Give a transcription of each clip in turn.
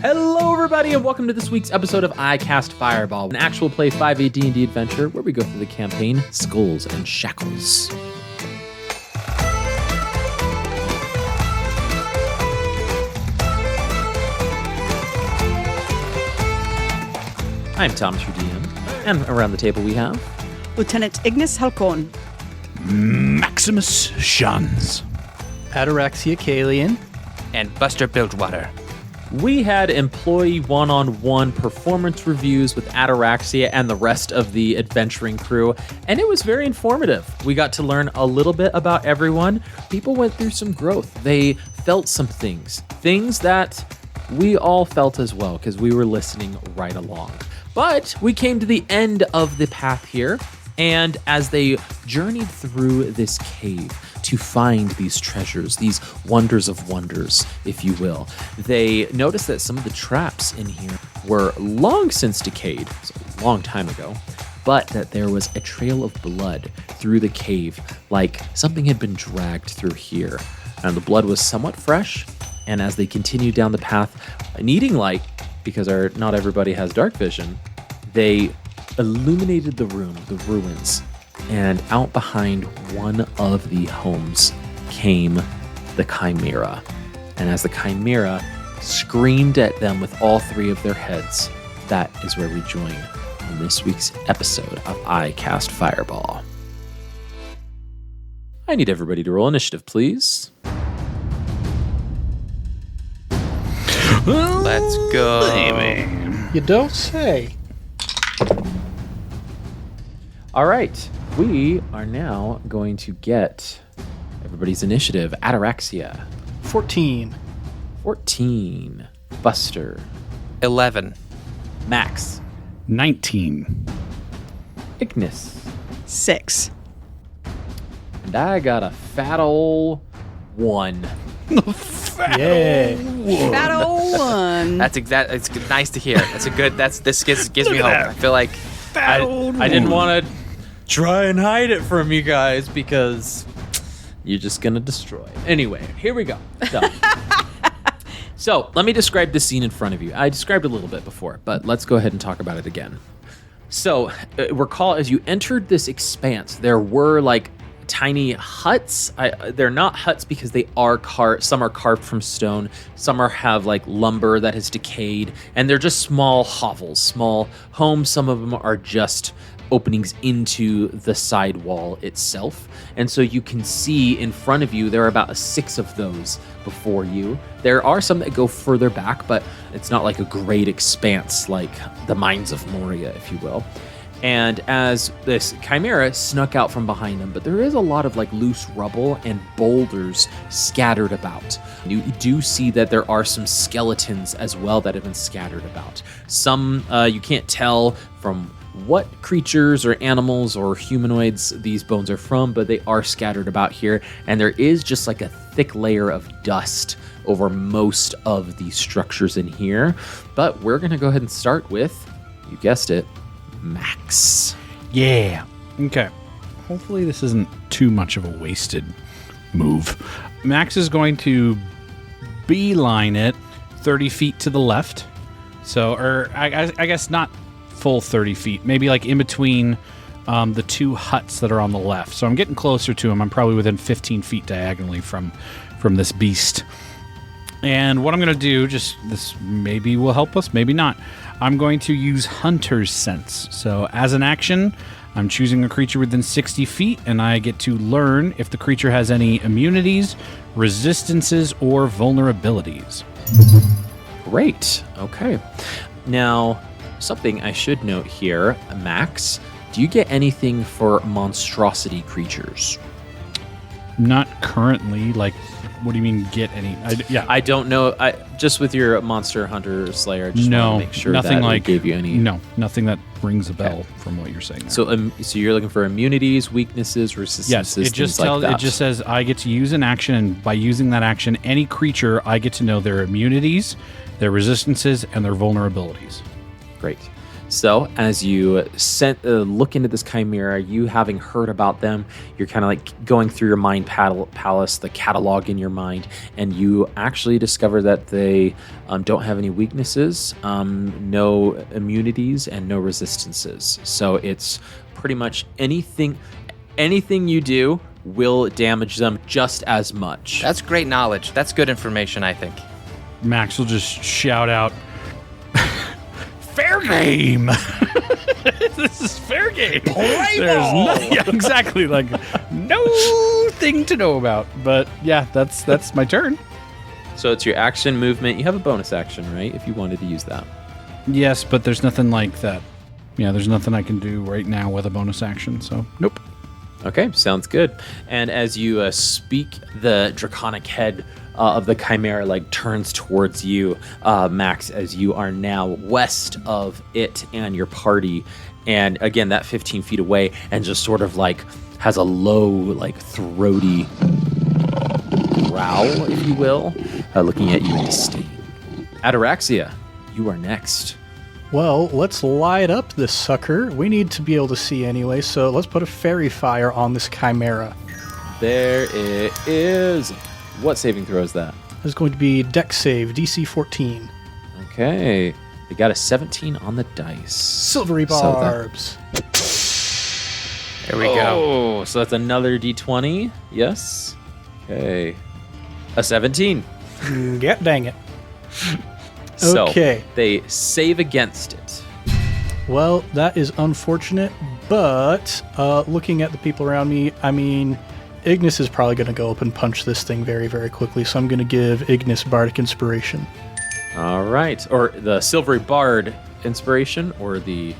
Hello, everybody, and welcome to this week's episode of I Cast Fireball, an actual play 5e D&D adventure where we go through the campaign Skulls and Shackles. I'm Thomas, your DM, and around the table we have Lieutenant Ignis Halcón, Maximus Shuns, Ataraxia Kalian, and Buster Bilgewater. We had employee one-on-one performance reviews with Ataraxia and the rest of the adventuring crew, and it was very informative. We got to learn a little bit about everyone. People went through some growth. They felt some things that we all felt as well because we were listening right along. But we came to the end of the path here, and as they journeyed through this cave to find these treasures, these wonders of wonders, if you will, they noticed that some of the traps in here were long since decayed, so a long time ago, but that there was a trail of blood through the cave, like something had been dragged through here. And the blood was somewhat fresh, and as they continued down the path, needing light, because not everybody has dark vision, they illuminated the room, the ruins, and out behind one of the homes came the Chimera. And as the Chimera screamed at them with all three of their heads, that is where we join on this week's episode of I Cast Fireball. I need everybody to roll initiative, please. Let's go. You don't say. All right, we are now going to get everybody's initiative. Ataraxia. 14. 14. Buster. 11. Max. 19. Ignis. 6. And I got a fat ol' 1. Yeah. That old one. That's exact. It's nice to hear. This gives me hope. I feel like I didn't want to try and hide it from you guys because you're just going to destroy it. Anyway, here we go. So let me describe the scene in front of you. I described it a little bit before, but let's go ahead and talk about it again. So recall as you entered this expanse, there were like tiny huts. They're not huts because they are some are carved from stone, some have like lumber that has decayed, and they're just small hovels, small homes. Some of them are just openings into the side wall itself. And so you can see in front of you, there are about 6 of those before you. There are some that go further back, but it's not like a great expanse like the Mines of Moria, if you will. And as this Chimera snuck out from behind them, but there is a lot of like loose rubble and boulders scattered about. You do see that there are some skeletons as well that have been scattered about. Some you can't tell from what creatures or animals or humanoids these bones are from, but they are scattered about here. And there is just like a thick layer of dust over most of these structures in here. But we're going to go ahead and start with, you guessed it, Max. Yeah. Okay. Hopefully this isn't too much of a wasted move. Max is going to beeline it 30 feet to the left. So, or I guess not full 30 feet, maybe like in between the 2 huts that are on the left. So I'm getting closer to him. I'm probably within 15 feet diagonally from this beast. And what I'm going to do, this maybe will help us, maybe not. I'm going to use Hunter's Sense. So as an action, I'm choosing a creature within 60 feet, and I get to learn if the creature has any immunities, resistances, or vulnerabilities. Great. Okay. Now, something I should note here, Max, do you get anything for monstrosity creatures? Not currently. Like, what do you mean get any? I don't know. Just with your Monster Hunter Slayer, I just want to make sure nothing that like gave you any. No, nothing that rings a bell from what you're saying there. So you're looking for immunities, weaknesses, resistances. Yes, it just says I get to use an action, and by using that action, any creature I get to know their immunities, their resistances, and their vulnerabilities. Great. So as you look into this chimera, you having heard about them, you're kind of like going through your mind palace, the catalog in your mind, and you actually discover that they don't have any weaknesses, no immunities, and no resistances. So it's pretty much anything you do will damage them just as much. That's great knowledge. That's good information, I think. Max will just shout out, "Fair game! This is fair game. Play ball!" Yeah, exactly. Like, no thing to know about. But yeah, that's my turn. So it's your action movement. You have a bonus action, right? If you wanted to use that. Yes, but there's nothing like that. Yeah, there's nothing I can do right now with a bonus action, so nope. Okay, sounds good. And as you speak, the draconic head of the chimera like turns towards you, Max, as you are now west of it and your party. And again, that 15 feet away, and just sort of like has a low, like throaty growl, if you will, looking at you in disdain. Ataraxia, you are next. Well, let's light up this sucker. We need to be able to see anyway, so let's put a fairy fire on this chimera. There it is. What saving throw is that? This is going to be Dex save, DC 14. Okay. They got a 17 on the dice. Silvery barbs. There we go. Oh, so that's another D20. Yes. Okay. A 17. Yeah, dang it. So Okay. they save against it. Well, that is unfortunate, but looking at the people around me, I mean, Ignis is probably going to go up and punch this thing very, very quickly, so I'm going to give Ignis Bardic Inspiration. All right. Or the Silvery Bard inspiration, or the...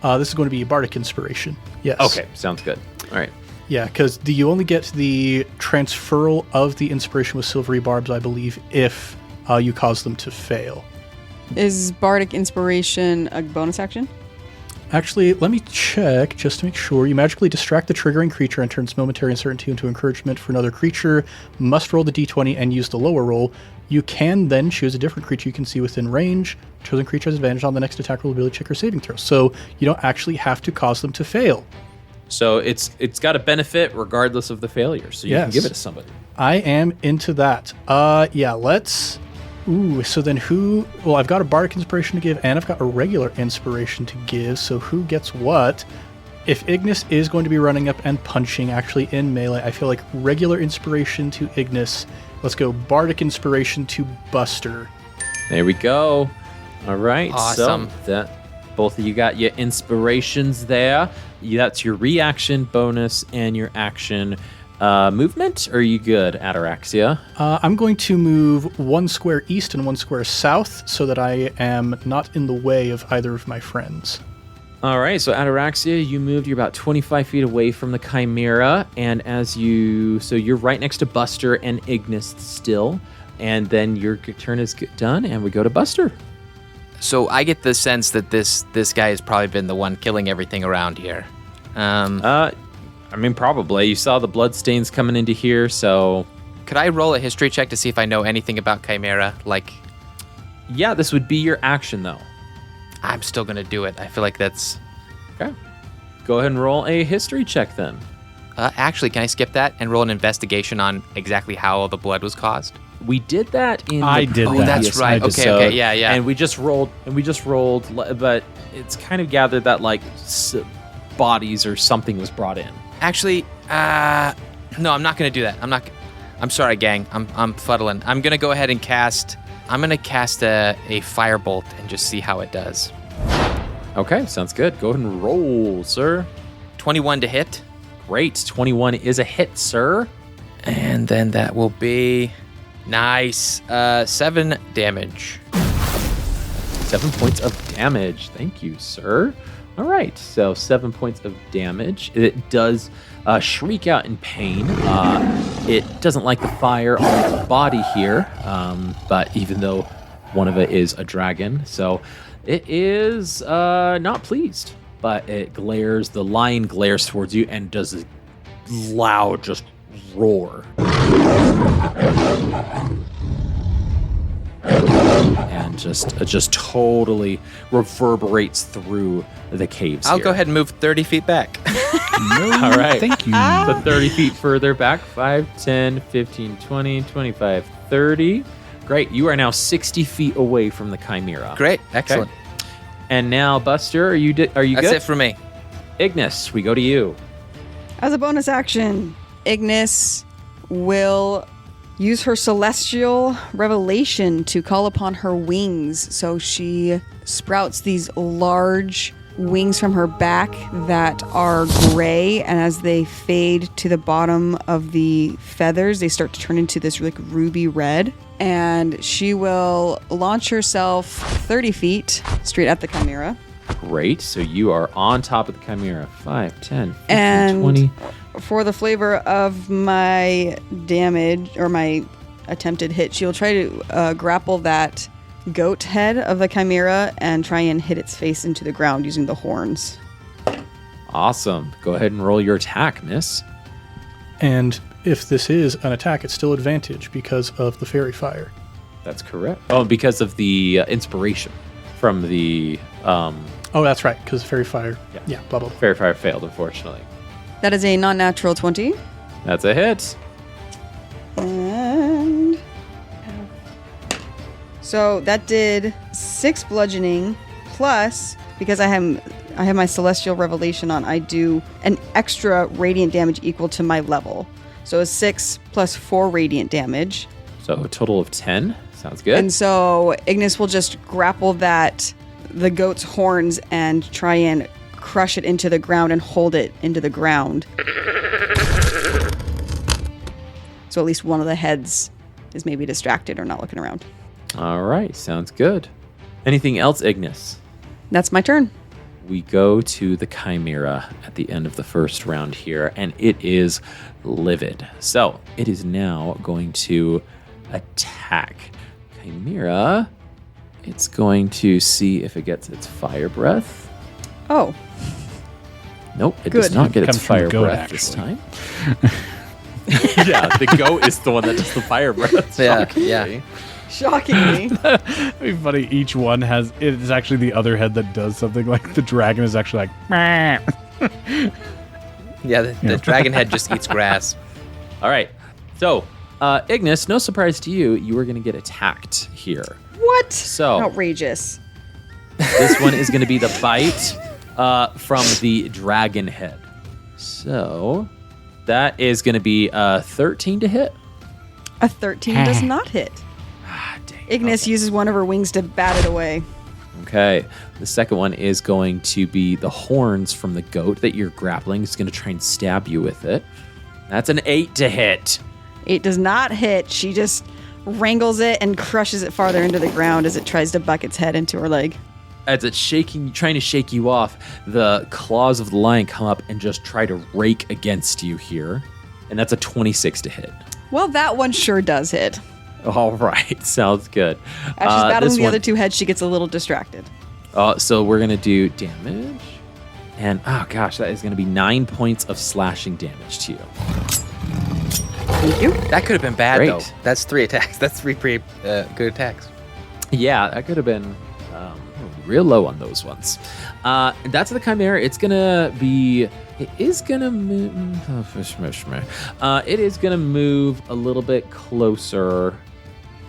This is going to be Bardic Inspiration. Yes. Okay, sounds good. All right. Yeah, because you only get the transferal of the inspiration with Silvery Barbs, I believe, if you cause them to fail. Is Bardic Inspiration a bonus action? Actually, let me check just to make sure. You magically distract the triggering creature and turns momentary uncertainty into encouragement for another creature. Must roll the d20 and use the lower roll. You can then choose a different creature you can see within range. Chosen creature has advantage on the next attack roll, ability check, or saving throw. So you don't actually have to cause them to fail. So it's got a benefit regardless of the failure, so you can give it to somebody. I am into that. Yeah, let's... Ooh, so then who... Well, I've got a Bardic Inspiration to give, and I've got a regular Inspiration to give, so who gets what? If Ignis is going to be running up and punching, actually in melee, I feel like regular Inspiration to Ignis. Let's go Bardic Inspiration to Buster. There we go. All right. Awesome. So that both of you got your inspirations there. That's your reaction bonus and your action movement. Are you good, Ataraxia? I'm going to move 1 square east and 1 square south so that I am not in the way of either of my friends. All right, so Ataraxia, you moved. You're about 25 feet away from the Chimera, and so you're right next to Buster and Ignis still, and then your turn is done, and we go to Buster. So I get the sense that this guy has probably been the one killing everything around here. I mean, probably. You saw the bloodstains coming into here, so... Could I roll a history check to see if I know anything about Chimera? Like... Yeah, this would be your action, though. I'm still going to do it. I feel like that's... Okay. Go ahead and roll a history check, then. Actually, can I skip that and roll an investigation on exactly how the blood was caused? We did that in I did Oh, that. that's right. Okay, yeah. And we just rolled, but it's kind of gathered that, like, bodies or something was brought in. Actually, no, I'm not going to do that. I'm sorry, gang. I'm fuddling. I'm going to go ahead and cast a firebolt and just see how it does. Okay, sounds good. Go ahead and roll, sir. 21 to hit. Great. 21 is a hit, sir. And then that will be nice. 7 damage. 7 points of damage. Thank you, sir. All right, so 7 points of damage. It does shriek out in pain. It doesn't like the fire on its body here, but even though one of it is a dragon, so it is not pleased. But the lion glares towards you and does a loud just roar. and just totally reverberates through the caves. I'll here. go ahead and move 30 feet back. No, All right. thank you. So 30 feet further back, 5, 10, 15, 20, 25, 30. Great. You are now 60 feet away from the Chimera. Great. Excellent. Okay. And now, Buster, are you That's good? it for me. Ignis, we go to you. As a bonus action, Ignis will use her celestial revelation to call upon her wings. So she sprouts these large wings from her back that are gray, and as they fade to the bottom of the feathers, they start to turn into this like ruby red. And she will launch herself 30 feet straight at the Chimera. Great. So you are on top of the Chimera. 5, 10, 15, And 20. for the flavor of my damage or my attempted hit, she'll try to grapple that goat head of the Chimera and try and hit its face into the ground using the horns. Awesome. Go ahead and roll your attack, miss. And if this is an attack, it's still advantage because of the fairy fire. That's correct. Oh, because of the inspiration from the Oh, that's right, because fairy fire. Yeah, blah, blah, blah. fairy fire failed, unfortunately. That is a non-natural 20. That's a hit. And so that did 6 bludgeoning plus, because I have my celestial revelation on, I do an extra radiant damage equal to my level. So it's 6 plus 4 radiant damage. So a total of 10. Sounds good. And so Ignis will just grapple the goat's horns and try and crush it into the ground and hold it into the ground. So at least one of the heads is maybe distracted or not looking around. All right. Sounds good. Anything else, Ignis? That's my turn. We go to the Chimera at the end of the first round here, and it is livid. So it is now going to attack. Chimera, it's going to see if it gets its fire breath. Oh, Nope, it Good. does not get its Comes from fire the goat, breath this actually. time. Yeah, the goat is the one that does the fire breath. Yeah, shockingly. yeah. shockingly. It'd be funny. Each one has. It's actually the other head that does something. Like the dragon is actually like. Meh. Yeah, the dragon head just eats grass. All right. So, Ignis, no surprise to you, you are going to get attacked here. What? So- Outrageous. This one is going to be the bite from the dragon head. So, that is going to be 13 to hit. A 13 does not hit. Ah, dang. Ignis uses one of her wings to bat it away. Okay. The second one is going to be the horns from the goat that you're grappling. It's going to try and stab you with it. That's an 8 to hit. 8 does not hit. She just wrangles it and crushes it farther into the ground as it tries to buck its head into her leg. As it's trying to shake you off, the claws of the lion come up and just try to rake against you here. And that's a 26 to hit. Well, that one sure does hit. All right. Sounds good. As she's battling this the one- other two heads, she gets a little distracted. So we're going to do damage. And, oh gosh, that is going to be 9 points of slashing damage to you. Thank you. That could have been bad, Great. though. That's 3 attacks. That's 3 pretty good attacks. Yeah, that could have been real low on those ones. That's the Chimera. It is gonna move a little bit closer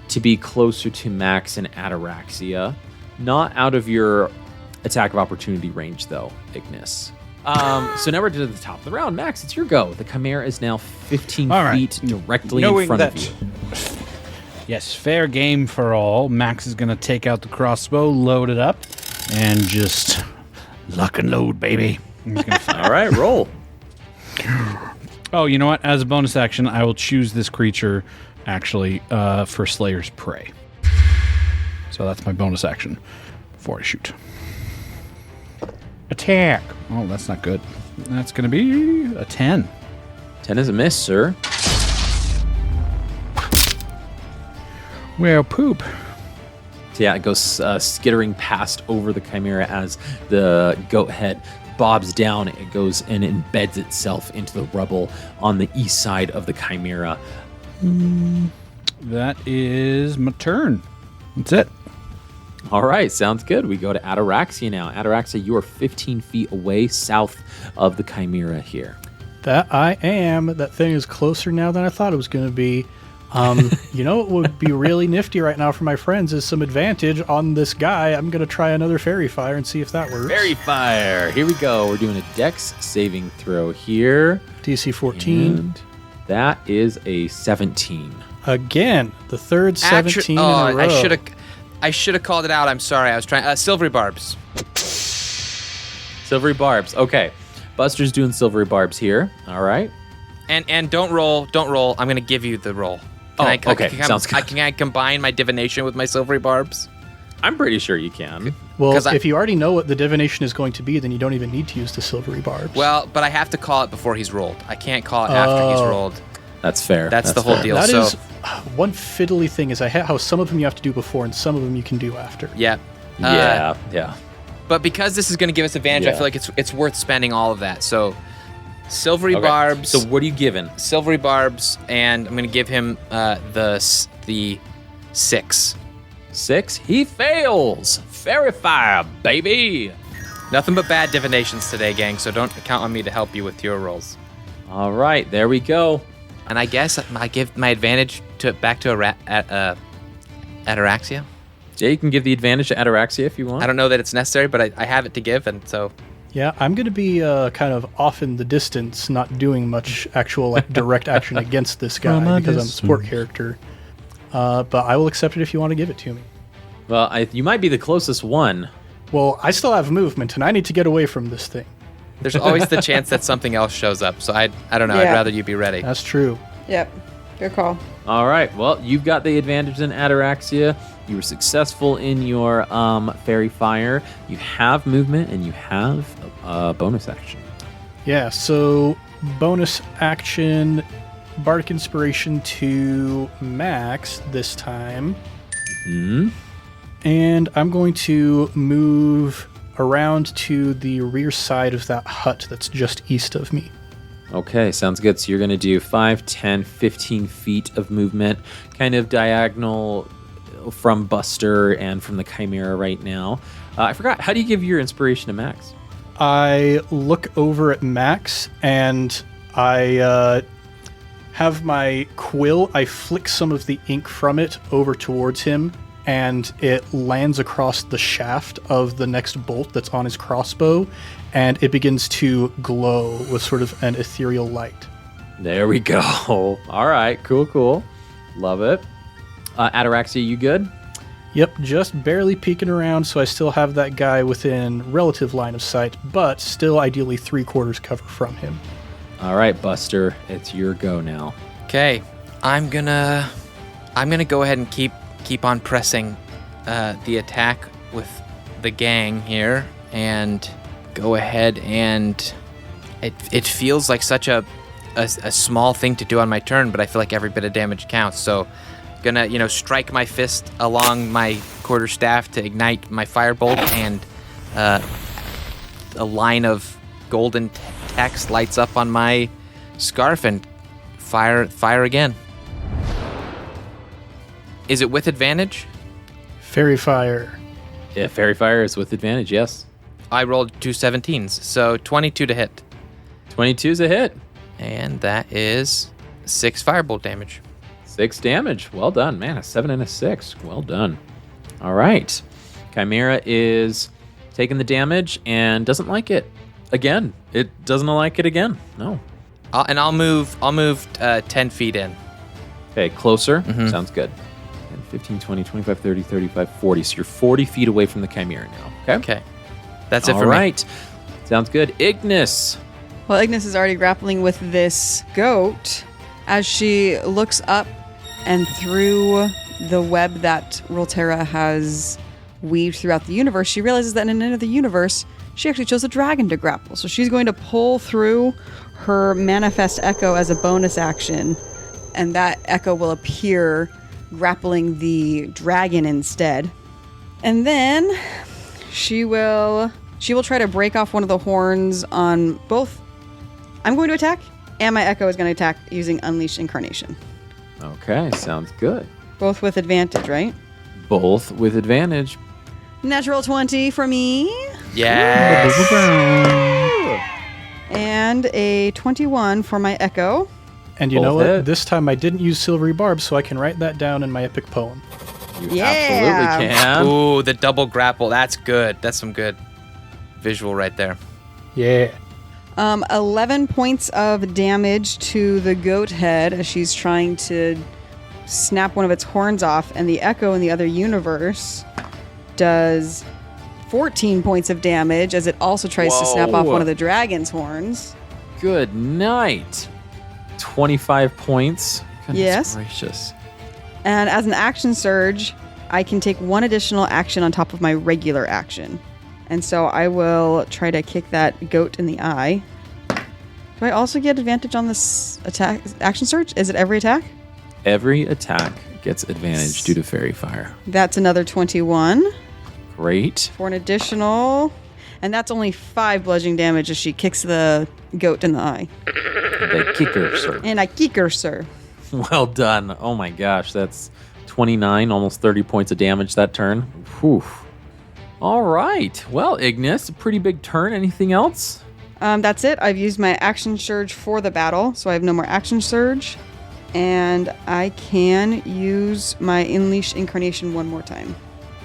to be closer to Max and Ataraxia. Not out of your attack of opportunity range, though, Ignis. So now we're to the top of the round. Max, it's your go. The Chimera is now 15 All right. feet directly in Knowing front that- of you. Yes, fair game for all. Max is going to take out the crossbow, load it up, and just lock and load, baby. He's gonna fire. All right, roll. Oh, you know what? As a bonus action, I will choose this creature, actually, for Slayer's Prey. So that's my bonus action before I shoot. Attack. Oh, that's not good. That's going to be a 10. 10 is a miss, sir. Well, poop. So yeah, it goes skittering past over the Chimera as the goat head bobs down. It goes and embeds itself into the rubble on the east side of the Chimera. That is my turn. That's it. All right, sounds good. We go to Ataraxia now. Ataraxia, you are 15 feet away south of the Chimera here. That I am. That thing is closer now than I thought it was going to be. You know what would be really nifty right now for my friends is some advantage on this guy. I'm going to try another Fairy Fire and see if that works. Fairy Fire. Here we go. We're doing a Dex saving throw here. DC 14. And that is a 17. Again, the third 17 in a row. I should have called it out. I'm sorry. I was trying. Silvery Barbs. Silvery Barbs. Okay. Buster's doing Silvery Barbs here. All right. And don't roll. I'm going to give you the roll. Okay. Sounds good. Can I combine my divination with my Silvery Barbs? I'm pretty sure you can. Well, if you already know what the divination is going to be, then you don't even need to use the Silvery Barbs. Well, but I have to call it before he's rolled. I can't call it after he's rolled. That's fair. That's the whole fair. deal. That so, is one fiddly thing is how some of them you have to do before and some of them you can do after. Yeah. Yeah. But because this is going to give us advantage, I feel like it's worth spending all of that. So, Silvery Barbs. So what are you giving? Silvery Barbs, and I'm going to give him the 6. 6. He fails. Fairy Fire, baby. Nothing but bad divinations today, gang. So don't count on me to help you with your rolls. All right, there we go. And I guess I give my advantage back to Ataraxia. Yeah, you can give the advantage to Ataraxia if you want. I don't know that it's necessary, but I have it to give, and so. Yeah, I'm going to be kind of off in the distance, not doing much actual direct action against this guy because I'm a support character. But I will accept it if you want to give it to me. Well, you might be the closest one. Well, I still have movement, and I need to get away from this thing. There's always the chance that something else shows up, so I don't know. Yeah. I'd rather you be ready. That's true. Yep. Good call. All right, well, you've got the advantage in Ataraxia. You were successful in your Fairy Fire. You have movement, and you have a bonus action. Yeah, so bonus action, Bardic Inspiration to Max this time. Hmm. And I'm going to move around to the rear side of that hut that's just east of me. Okay, sounds good. So you're going to do 5, 10, 15 feet of movement, kind of diagonal from Buster and from the Chimera right now. I forgot, how do you give your inspiration to Max? I look over at Max and I have my quill. I flick some of the ink from it over towards him, and it lands across the shaft of the next bolt that's on his crossbow, and it begins to glow with sort of an ethereal light. There we go. All right, cool. Love it. Ataraxia, you good? Yep, just barely peeking around, so I still have that guy within relative line of sight, but still ideally 3/4 cover from him. All right, Buster, it's your go now. Okay, I'm gonna go ahead and keep on pressing the attack with the gang here, and go ahead and it feels like such a small thing to do on my turn, but I feel like every bit of damage counts. So gonna strike my fist along my quarterstaff to ignite my firebolt, and a line of golden text lights up on my scarf, and fire again. Is it with advantage? Fairy Fire. Yeah, Fairy Fire is with advantage, yes. I rolled 2 17s, so 22 to hit. 22 is a hit. And that is 6 firebolt damage. 6 damage. Well done, man. A 7 and a 6. Well done. All right. Chimera is taking the damage and doesn't like it again. It doesn't like it again. No. I'll move 10 feet in. Okay, closer. Mhm. Sounds good. 10, 15, 20, 25, 30, 35, 40. So you're 40 feet away from the Chimera now. Okay? Okay. That's it for All me. right. Sounds good. Ignis. Well, Ignis is already grappling with this goat as she looks up and through the web that Rolterra has weaved throughout the universe. She realizes that in another universe, she actually chose a dragon to grapple. So she's going to pull through her Manifest Echo as a bonus action, and that echo will appear grappling the dragon instead. And then she will try to break off one of the horns on both. I'm going to attack, and my echo is going to attack using Unleash Incarnation. Okay, sounds good. Both with advantage, right? Both with advantage. Natural 20 for me. Yes. And a 21 for my Echo. And you know Both what? hit. This time I didn't use silvery barb, so I can write that down in my epic poem. You Yeah. absolutely can. Ooh, the double grapple. That's good. That's some good visual right there. Yeah. 11 points of damage to the goat head as she's trying to snap one of its horns off, and the Echo in the other universe does 14 points of damage as it also tries to snap off Whoa. one of the dragon's horns. Good night. 25 points. Goodness Yes. gracious. And as an action surge, I can take one additional action on top of my regular action. And so I will try to kick that goat in the eye. Do I also get advantage on this attack action surge? Is it every attack? Every attack gets advantage due to fairy fire. That's another 21 Great. for an additional. And that's only 5 bludgeoning damage as she kicks the goat in the eye. The kicker, sir. And I kick her, sir. Well done. Oh my gosh, that's 29, almost 30 points of damage that turn. Whew. All right. Well, Ignis, a pretty big turn. Anything else? That's it. I've used my action surge for the battle, so I have no more action surge. And I can use my Unleash Incarnation one more time.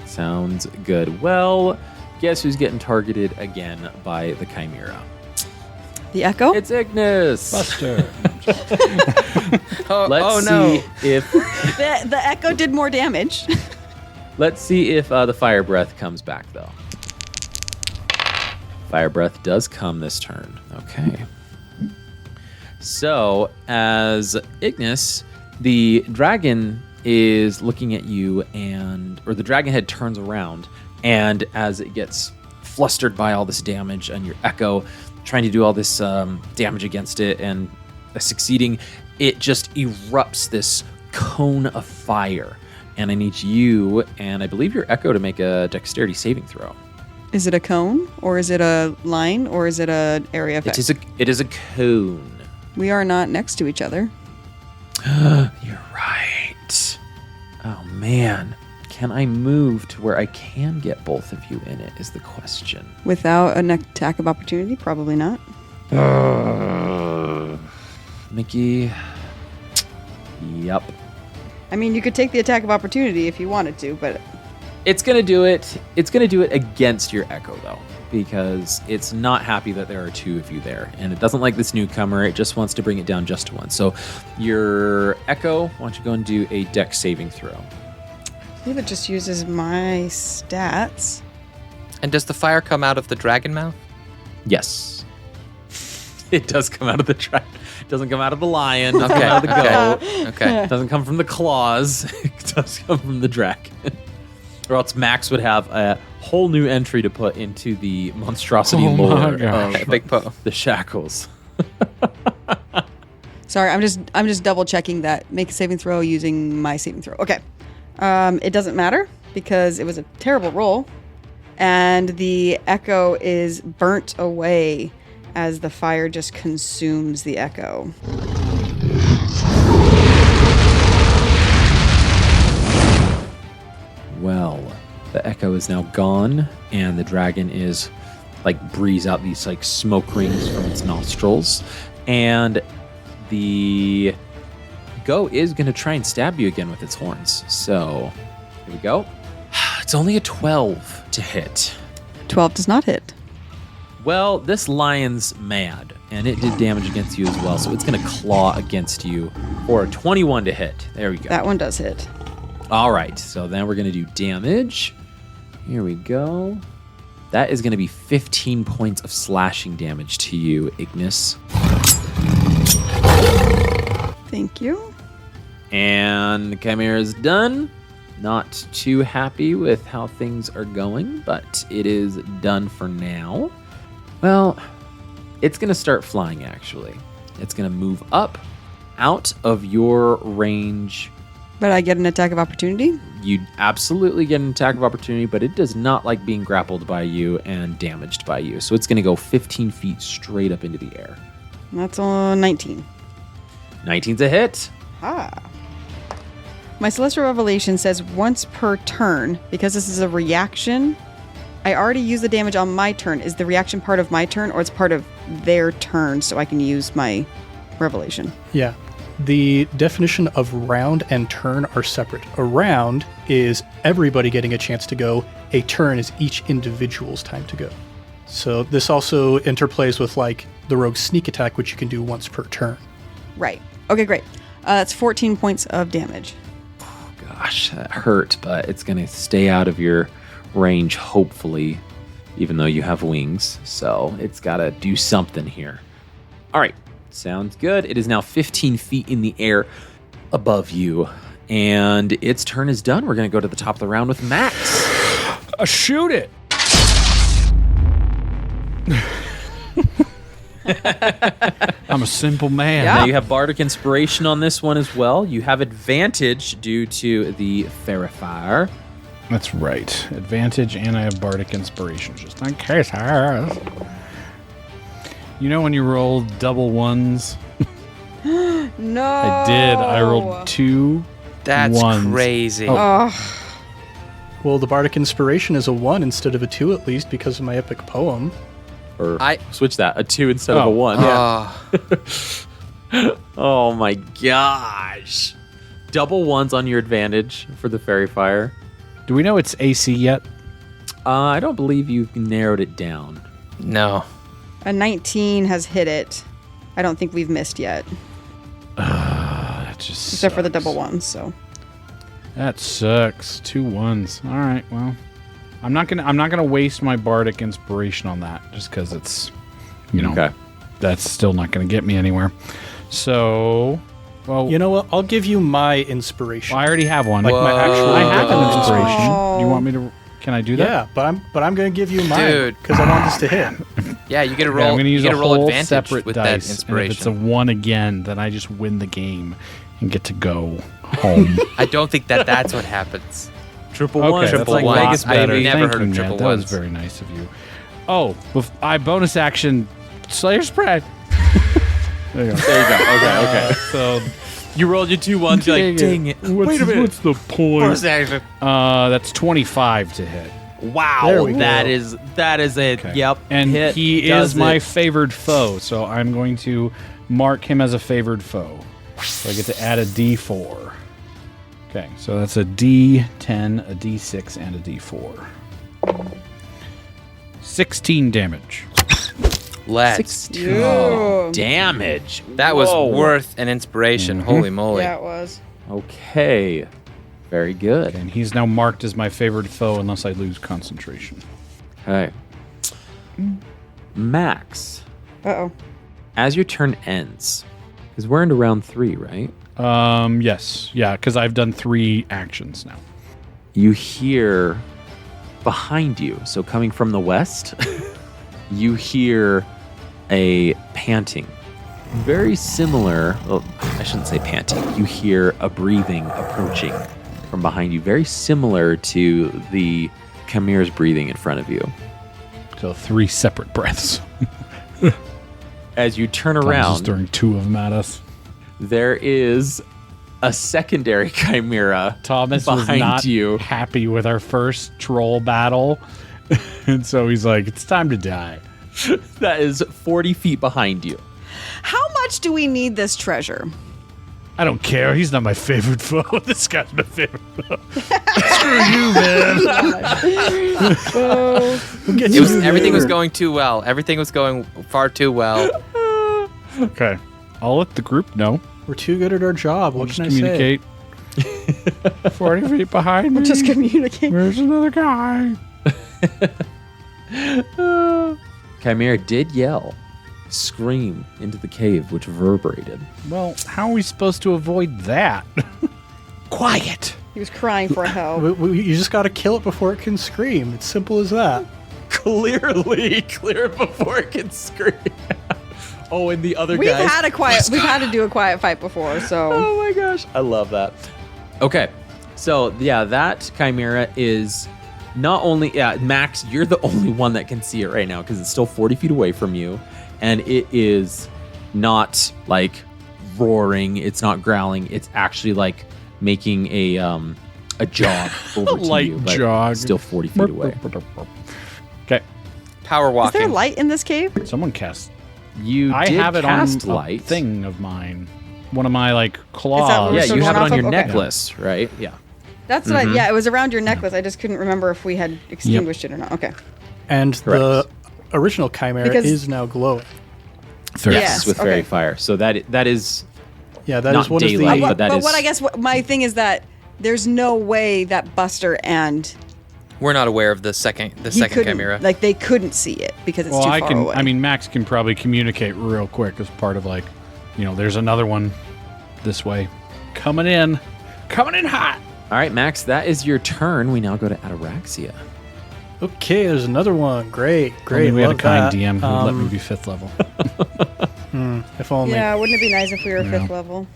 Sounds good. Well, guess who's getting targeted again by the Chimera? The Echo? It's Ignis. Buster. Let's no. see if The Echo did more damage. let's see if the fire breath comes back though. Fire breath does come this turn. Okay. So as Ignis, the dragon is looking at you, or the dragon head turns around, and as it gets flustered by all this damage and your Echo trying to do all this damage against it and succeeding, it just erupts this cone of fire. And I need you and I believe your Echo to make a dexterity saving throw. Is it a cone, or is it a line, or is it an area effect? It is a cone. We are not next to each other. You're right. Oh man. Can I move to where I can get both of you in it is the question. Without an attack of opportunity? Probably not. Mickey. Yep. I mean, you could take the attack of opportunity if you wanted to, but It's going to do it. It's going to do it against your Echo though, because it's not happy that there are two of you there, and it doesn't like this newcomer. It just wants to bring it down just to one. So your Echo, why don't you go and do a dex saving throw? I believe it just uses my stats. And does the fire come out of the dragon mouth? Yes. It does come out of the dragon. It doesn't come out of the lion. It doesn't Okay, come out of the goat. Okay. It doesn't come from the claws. It does come from the dragon. Or else Max would have a whole new entry to put into the monstrosity Oh my lore gosh. of Big po. the Shackles. Sorry, I'm just double checking that. Make a saving throw using my saving throw. Okay. It doesn't matter because it was a terrible roll. And the Echo is burnt away as the fire just consumes the Echo. Well, the Echo is now gone, and the dragon is breathes out these smoke rings from its nostrils, and the goat is going to try and stab you again with its horns. So here we go. It's only a 12 to hit. 12 does not hit. Well, this lion's mad, and it did damage against you as well, so it's going to claw against you for a 21 to hit. There we go. That one does hit. All right, so then we're going to do damage. Here we go. That is going to be 15 points of slashing damage to you, Ignis. Thank you. And Chimera is done. Not too happy with how things are going, but it is done for now. Well, it's going to start flying, actually. It's going to move up out of your range. But I get an attack of opportunity? You absolutely get an attack of opportunity, but it does not like being grappled by you and damaged by you. So it's going to go 15 feet straight up into the air. That's on 19. 19's a hit. Ha. My Celestial Revelation says once per turn. Because this is a reaction, I already used the damage on my turn. Is the reaction part of my turn, or it's part of their turn so I can use my Revelation? Yeah. The definition of round and turn are separate. A round is everybody getting a chance to go. A turn is each individual's time to go. So this also interplays with like the rogue sneak attack, which you can do once per turn. Right. Okay, great. That's 14 points of damage. Gosh, that hurt, but it's going to stay out of your range, hopefully, even though you have wings. So it's got to do something here. All right. Sounds good. It is now 15 feet in the air above you, and its turn is done. We're going to go to the top of the round with Max. Shoot it! I'm a simple man. Yeah. Now you have Bardic Inspiration on this one as well. You have advantage due to the Fairy. That's right. Advantage, and I have Bardic Inspiration, just in case. You know when you roll double ones? No. I did. I rolled 2 That's ones. crazy. Oh. Well, the Bardic Inspiration is a 1 instead of a 2 at least because of my epic poem. Or I- switch that, a 2 instead of a 1. Oh my gosh. Double ones on your advantage for the Fairy Fire. Do we know it's AC yet? I don't believe you've narrowed it down. No. A 19 has hit it. I don't think we've missed yet, That just except for the sucks. double ones. So That sucks. 2 ones. All right. Well, I'm not gonna waste my Bardic Inspiration on that just because it's, Okay. that's still not gonna get me anywhere. So, well, You know what? I'll give you my inspiration. I already have one. Like my actual. I have an Oh. inspiration. Do you want me to? Can I do that? Yeah, but I'm going to give you mine Dude. because I want this to hit. Yeah, you get to Okay, roll. I'm going to use you a get to roll whole advantage separate with dice. that And if inspiration. it's a 1 again, then I just win the game and get to go home. I don't think that's what happens. Triple Okay, one. that's That's a like lot Vegas, better. baby. Never Thank heard of you, triple Matt. That was ones. very nice of you. Oh, I bonus action Slayer Spread. There you go. There you go. Okay. So You rolled your 2 ones. You're like, dang it. Wait a minute. What's the point? That's 25 to hit. Wow. There we go. That is it. Okay. Yep. And hit, he does is my it. favored foe, so I'm going to mark him as a favored foe. So I get to add a D4. Okay, so that's a D10, a D6, and a D4. 16 damage. Let's. 16 Ew. damage. That was Whoa. worth an inspiration. Holy moly. yeah, it was. Okay. Very good. And he's now marked as my favored foe unless I lose concentration. Okay. Max, Uh-oh. as your turn ends, because we're into round 3, right? Yes. Yeah, because I've done 3 actions now. You hear behind you, so coming from the west, you hear a panting. Very similar, well, I shouldn't say panting. You hear a breathing approaching from behind you, very similar to the Chimera's breathing in front of you. So 3 separate breaths. As you turn I'm just around, throwing 2 of them at us. there is a secondary Chimera Thomas was behind not you. happy with our first troll battle. And so he's like, it's time to die. That is 40 feet behind you. How much do we need this treasure? I don't care. He's not my favorite foe. This guy's my favorite foe. Screw you, man. Everything was going too well. Everything was going far too well. Okay. I'll let the group know. We're too good at our job. We'll What just can I say? communicate. 40 feet behind me. Just communicate. Where's another guy? Chimera did yell, scream into the cave, which reverberated. Well, how are we supposed to avoid that? Quiet. He was crying for help. You just got to kill it before it can scream. It's simple as that. Clearly, clear before it can scream. Oh, and the other We've guys. had to do a quiet fight before, so Oh my gosh, I love that. Okay, so yeah, that Chimera is not only Max, you're the only one that can see it right now because it's still 40 feet away from you, and it is not like roaring, it's not growling, it's actually like making a jog over to Light you, but jog. still 40 feet away. Okay. Power Is walking. there light in this cave? Someone cast. I I have it on cast a light. thing of mine. One of my what claws. we're Yeah, still you have it going on off your of? Okay. necklace, right? Yeah. That's what yeah, it was around your necklace. I just couldn't remember if we had extinguished it or not. Okay. And the original Chimera Because- is now glowing. Yes, With okay. fairy fire. So that is Yeah, that Not is one daylight, of the. but that is- what I guess my thing is that there's no way that Buster and We're not aware of the second he couldn't, Chimera. like they couldn't see it because it's Well, too I far can. away. I mean, Max can probably communicate real quick as part of like, there's another one this way, coming in hot. all right, Max. That is your turn. We now go to Ataraxia. Okay, there's another one. Great. Only we had a love kind that. DM who let me be 5th level. If only. yeah, wouldn't it be nice if we were 5th level?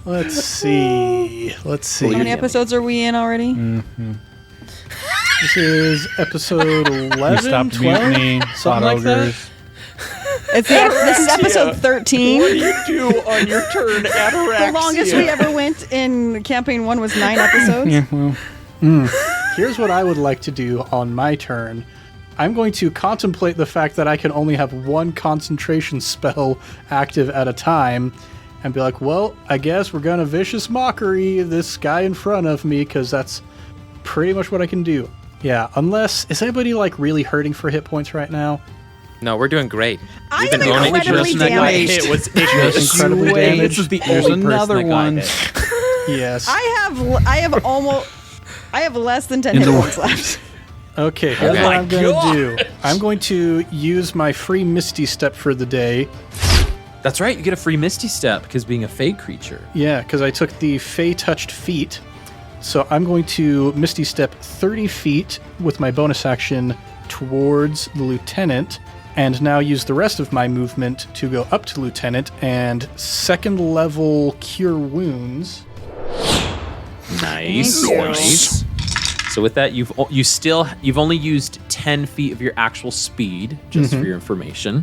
Let's see. How many episodes are we in already? This is episode 11, We stopped 12, mutiny, something fought like that. ogres. This is episode 13. you do on your turn, Ataraxia? The longest we ever went in campaign 1 was 9 episodes. Yeah, well, Here's what I would like to do on my turn. I'm going to contemplate the fact that I can only have one concentration spell active at a time and be like, well, I guess we're going to Vicious Mockery this guy in front of me because that's pretty much what I can do. Yeah, unless... Is anybody, like, really hurting for hit points right now? No, we're doing great. I We've am been rolling incredibly just damaged. It was incredibly damaged. This is the There's only another person that got one. hit. Yes. I have less than 10 hit points left. Okay, here's Okay. what Oh I'm going to do. I'm going to use my free Misty Step for the day. That's right. You get a free Misty Step because being a Fey creature. Yeah, because I took the Fey Touched Feet. So I'm going to Misty Step 30 feet with my bonus action towards the Lieutenant, and now use the rest of my movement to go up to Lieutenant and second level Cure Wounds. Nice. Nice. So with that, you've only used 10 feet of your actual speed, just for your information.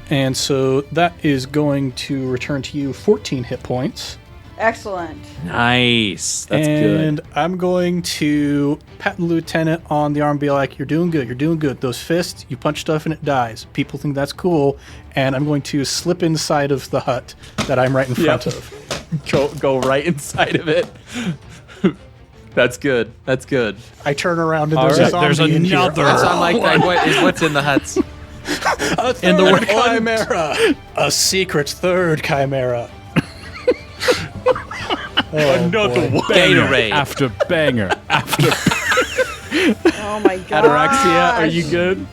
And so that is going to return to you 14 hit points. Excellent. Nice. That's and good. I'm going to pat the lieutenant on the arm and be like, you're doing good, you're doing good. Those fists, you punch stuff and it dies. People think that's cool. And I'm going to slip inside of the hut that I'm right in front of. Go right inside of it. That's good. That's good. I turn around and All there's right, a zombie there's in here. another. That's on like what's in the huts. In the word Chimera. A secret third Chimera. Another one. Gatorade. after banger. After Oh my god. Ataraxia, are you good?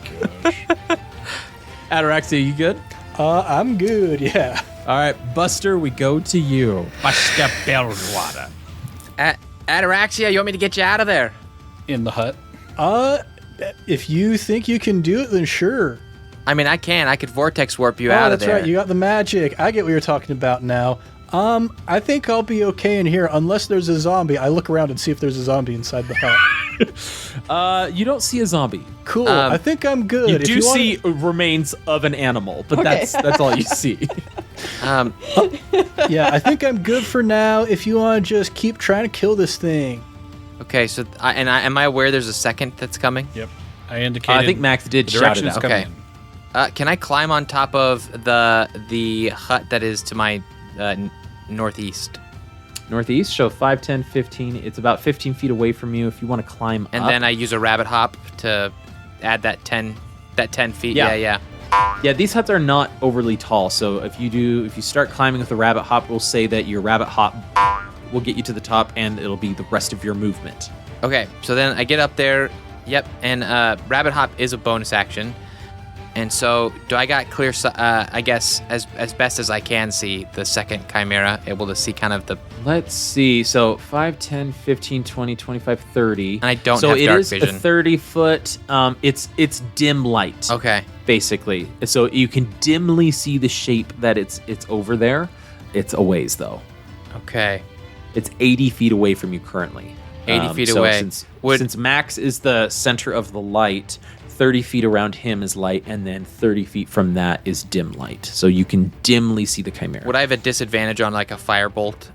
Ataraxia, you good? I'm good, yeah. All right, Buster, we go to you. Buster Bellwater. Ataraxia, you want me to get you out of there? In the hut. If you think you can do it, then sure. I mean, I can. I could vortex warp you out of That's there. right. You got the magic. I get what you're talking about now. I think I'll be okay in here unless there's a zombie. I look around and see if there's a zombie inside the hut. You don't see a zombie. Cool. I think I'm good. You If do wanna- see remains of an animal, but that's all you see. Yeah, I think I'm good for now. If you want to just keep trying to kill this thing. Okay, so am I aware there's a second that's coming? Yep. I indicated. I think Max did the shout direction it it's out. coming Okay. in. Can I climb on top of the hut that is to my northeast? Northeast, show 5, 10, 15. It's about 15 feet away from you if you want to climb And up. then I use a rabbit hop to add that 10 feet. Yeah. Yeah. Yeah, these huts are not overly tall, so if you start climbing with a rabbit hop, we'll say that your rabbit hop will get you to the top, and it'll be the rest of your movement. Okay, so then I get up there. Yep, and rabbit hop is a bonus action. And so, do I got clear, I guess, as best as I can see the second Chimera, able to see kind of the... Let's see. So 5, 10, 15, 20, 25, 30. And I don't so have it dark is vision. a 30-foot. It's dim light. Okay. Basically. So you can dimly see the shape that it's over there. It's a ways, though. Okay. It's 80 feet away from you currently. 80 feet so away. Since Max is the center of the light, 30 feet around him is light, and then 30 feet from that is dim light. So you can dimly see the Chimera. Would I have a disadvantage on like a firebolt?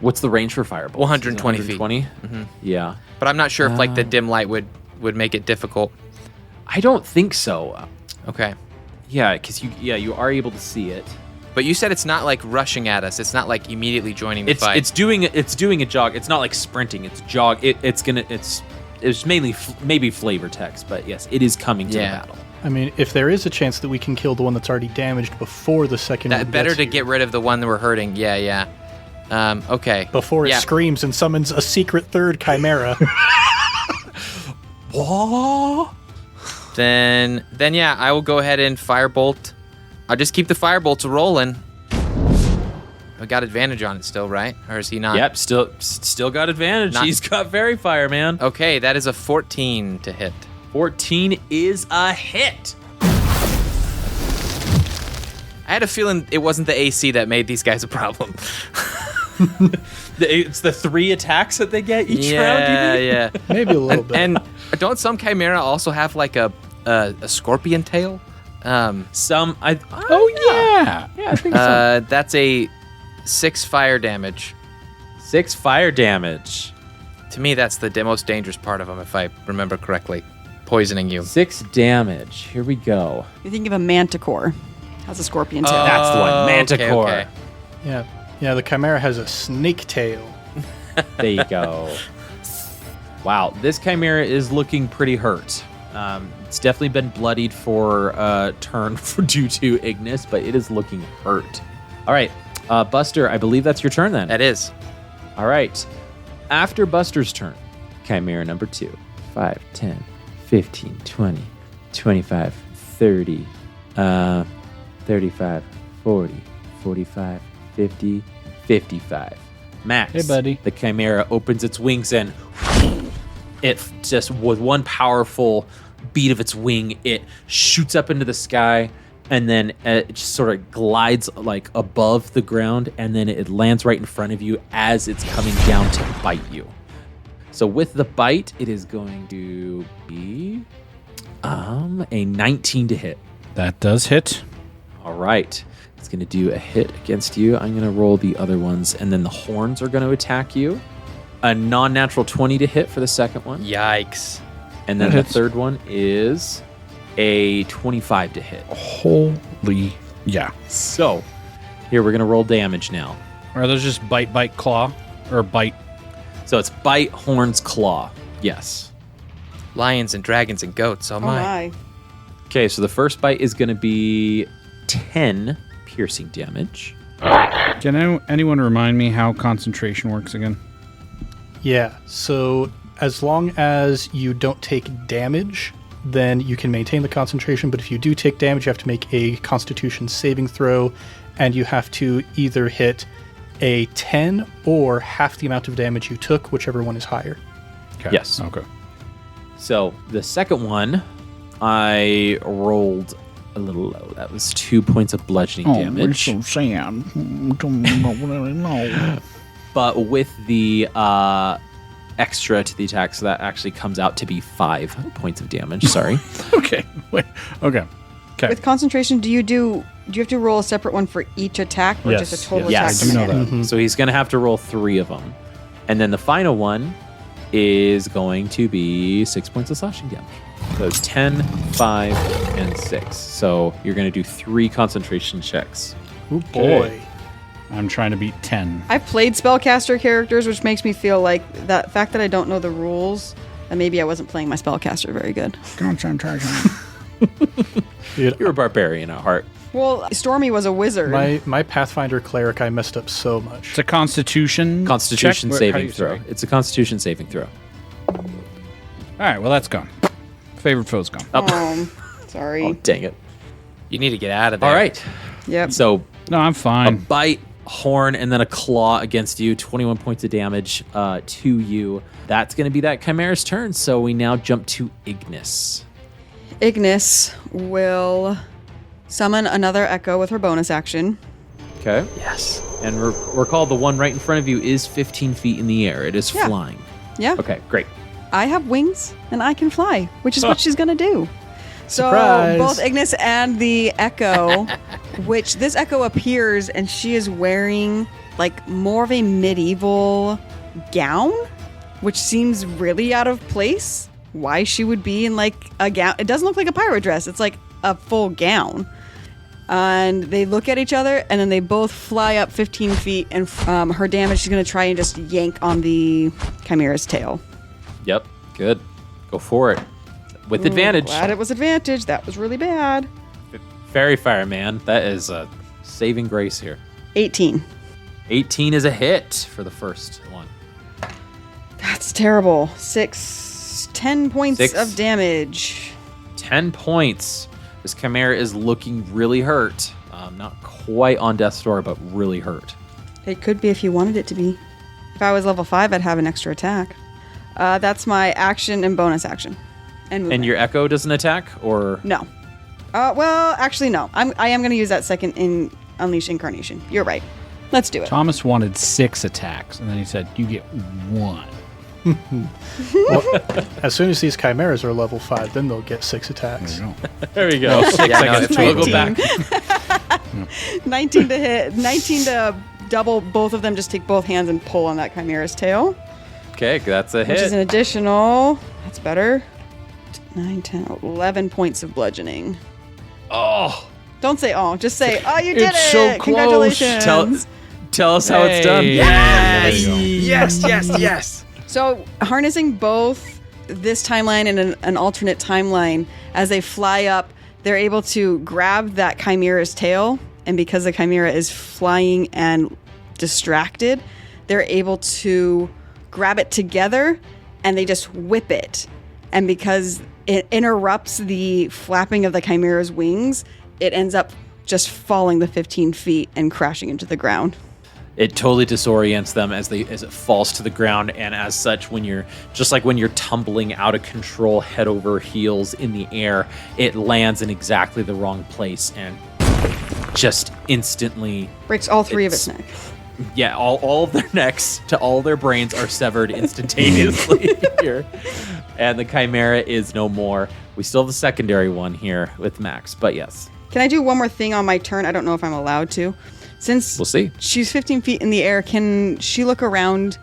What's the range for firebolt? 120 feet. 120? Yeah. But I'm not sure if like the dim light would make it difficult. I don't think so. Okay. Yeah, because you are able to see it. But you said it's not like rushing at us. It's not like immediately joining the fight. It's doing a jog. It's not like sprinting. It's jog. It's mainly maybe flavor text, but yes, it is coming to the battle. I mean, if there is a chance that we can kill the one that's already damaged before the second one Better gets to here, get rid of the one that we're hurting. Yeah. Okay. before it screams and summons a secret third Chimera. What? Then yeah, I will go ahead and firebolt. I'll just keep the firebolts rolling. I got advantage on it still, right? Or is he not? Yep, still got advantage. He's got Fairy Fire, man. Okay, that is a 14 to hit. 14 is a hit. I had a feeling it wasn't the AC that made these guys a problem. It's the 3 attacks that they get each round, you mean? Yeah. Maybe a little bit. And don't some Chimera also have like a scorpion tail? Yeah, I think so. That's a 6 fire damage. 6 fire damage. To me, that's the most dangerous part of them, if I remember correctly. Poisoning you. 6 damage. Here we go. You think of a manticore. Has a scorpion tail. That's the one. Manticore. Okay. Yeah, the Chimera has a snake tail. There you go. Wow, this Chimera is looking pretty hurt. It's definitely been bloodied for a turn due to Ignis, but it is looking hurt. All right, Buster, I believe that's your turn then. That is. All right. After Buster's turn, Chimera number 2, 5, 10, 15, 20, 25, 30, 35, 40, 45, 50, 55. Max. Hey, buddy. The Chimera opens its wings and it just, with one powerful beat of its wing, it shoots up into the sky and then it just sort of glides like above the ground and then it lands right in front of you as it's coming down to bite you. So with the bite, it is going to be a 19 to hit. That does hit. All right. It's going to do a hit against you. I'm going to roll the other ones, and then the horns are going to attack you. A non-natural 20 to hit for the second one. Yikes. And then That the hits. third one is a 25 to hit. Holy, yeah. So here we're going to roll damage now. Are those just bite, claw? Or bite? So it's bite, horns, claw. Yes. Lions and dragons and goats. Oh Oh my. my. Okay, so the first bite is going to be 10 piercing damage. Can anyone remind me how concentration works again? Yeah, so as long as you don't take damage, then you can maintain the concentration, but if you do take damage, you have to make a Constitution saving throw, and you have to either hit a 10 or half the amount of damage you took, whichever one is higher. Okay. Yes. Okay. So the second one, I rolled a little low. That was 2 points of bludgeoning damage. sad. But with the extra to the attack, so that actually comes out to be 5 points of damage. Sorry. Okay. Wait. Okay. Okay. With concentration, do you have to roll a separate one for each attack or Yes, just a total yes. attack? I do know that. So he's going to have to roll 3 of them. And then the final one is going to be 6 points of slashing damage. So 10, 5, and 6. So you're going to do 3 concentration checks. Oh boy. I'm trying to beat 10. I've played spellcaster characters, which makes me feel like that fact that I don't know the rules, that maybe I wasn't playing my spellcaster very good. Concentration. Dude, You're a barbarian at heart. Well, Stormy was a wizard. my Pathfinder cleric, I messed up so much. It's a Constitution. Constitution check? saving throw. Sorry. It's a Constitution saving throw. All right. Well, that's gone. Favorite foe's gone. Sorry. Oh, dang it. You need to get out of there. All right. Yep. So No, I'm a fine. bite, horn, and then a claw against you. 21 points of damage to you. That's going to be that Chimera's turn. So we now jump to Ignis. Ignis will summon another echo with her bonus action. Okay. Yes. And recall the one right in front of you is 15 feet in the air. It is Yeah. flying. Yeah. Okay, great. I have wings and I can fly, which is what she's going to do. So Surprise. both Ignis and the echo, which this echo appears and she is wearing like more of a medieval gown, which seems really out of place. Why she would be in like a gown? It doesn't look like a pirate dress. It's like a full gown. And they look at each other, and then they both fly up 15 feet. And her damage, she's going to try and just yank on the Chimera's tail. Yep. Good. Go for it. With advantage. Glad it was advantage. That was really bad. Fairy Fire, man. That is a saving grace here. 18. 18 is a hit for the first one. That's terrible. 10 points 6. of damage. 10 points. This Chimera is looking really hurt. Not quite on death's door, but really hurt. It could be if you wanted it to be. If I was level 5, I'd have an extra attack. That's my action and bonus action. And movement. And your Echo doesn't attack, or? No. Well, actually, no. I am going to use that second in Unleash Incarnation. You're right. Let's do it. Thomas wanted 6 attacks, and then he said, you get 1. Well, as soon as these chimeras are level 5, then they'll get 6 attacks. There we go. 6, Yeah, I no, guess. it's We'll go 19. back. 19 to hit. 19 to double. Both of them just take both hands and pull on that Chimera's tail. Okay, that's a Which is hit. an additional. That's better. 9, 10, 11 points of bludgeoning. Oh, Don't say oh. Just say, oh, you did It's it. so close. Congratulations. tell us how it's done. Hey. Yes, yes. So harnessing both this timeline and an alternate timeline, as they fly up, they're able to grab that Chimera's tail. And because the Chimera is flying and distracted, they're able to grab it together and they just whip it. And because it interrupts the flapping of the Chimera's wings, it ends up just falling the 15 feet and crashing into the ground. It totally disorients them as it falls to the ground, and as such, when you're tumbling out of control, head over heels in the air, it lands in exactly the wrong place and just instantly Breaks all three of its neck. Yeah, all of their necks to all their brains are severed instantaneously here. And the Chimera is no more. We still have the secondary one here with Max, but yes. Can I do one more thing on my turn? I don't know if I'm allowed to. Since We'll see. she's 15 feet in the air, can she look around?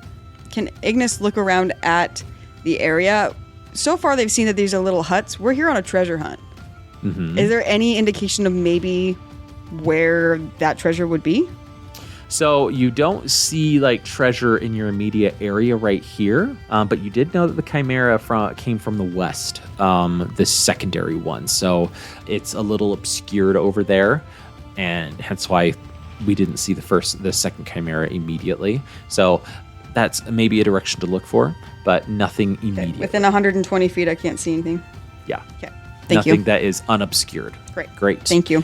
Can Ignis look around at the area? So far, they've seen that these are little huts. We're here on a treasure hunt. Mm-hmm. Is there any indication of maybe where that treasure would be? So you don't see like treasure in your immediate area right here, but you did know that the Chimera came from the west, the secondary one. So it's a little obscured over there, and hence why we didn't see the second Chimera immediately. So that's maybe a direction to look for, but nothing immediate. Within 120 feet, I can't see anything. Yeah. Okay. Thank Nothing you. that is unobscured. Great. Thank you.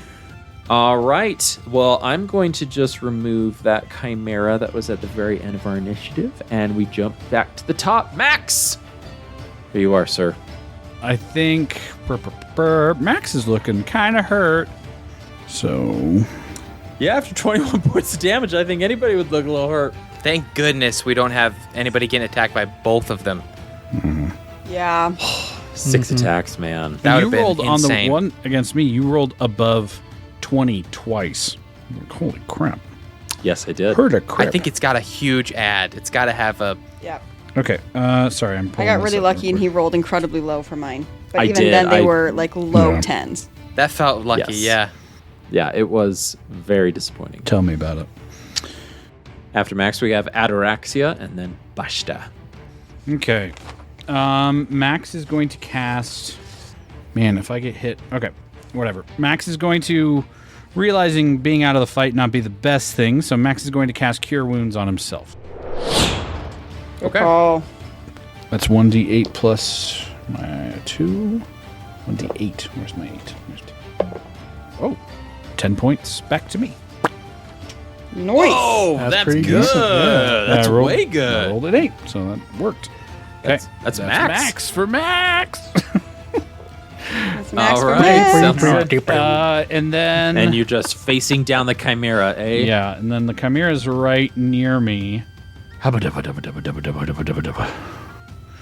All right. Well, I'm going to just remove that Chimera that was at the very end of our initiative, and we jump back to the top. Max! Here you are, sir. I think Max is looking kind of hurt. So, Yeah, after 21 points of damage, I think anybody would look a little hurt. Thank goodness we don't have anybody getting attacked by both of them. Yeah. 6 attacks, man. That you would've been rolled on the insane. one against me. You rolled above 20 twice. Holy crap! Yes, I did. Heard a crap. I think it's got a huge ad. It's got to have a. Yeah. Okay. Sorry, I'm. I got really lucky and he rolled incredibly low for mine. But I even did. then, they I- were like low Yeah. 10s. That felt lucky. Yes. Yeah. Yeah, it was very disappointing. Tell me about it. After Max, we have Ataraxia and then Bashta. Okay. Max is going to cast. Man, if I get hit. Okay, whatever. Max is going to, realizing being out of the fight not be the best thing, so Max is going to cast Cure Wounds on himself. Okay. Oh. That's 1d8 plus my 2. 1d8. Where's my 8? Where's 2? Oh, 10 points back to me. Nice. Oh, That's that's pretty good. decent, yeah. That's I rolled- way I good. rolled an 8, so that worked. Okay. That's Max. Max for Max. That's Max All for right. Max. Sounds good. And then. And you're just facing down the Chimera, eh? Yeah, and then the Chimera's right near me. Yeah,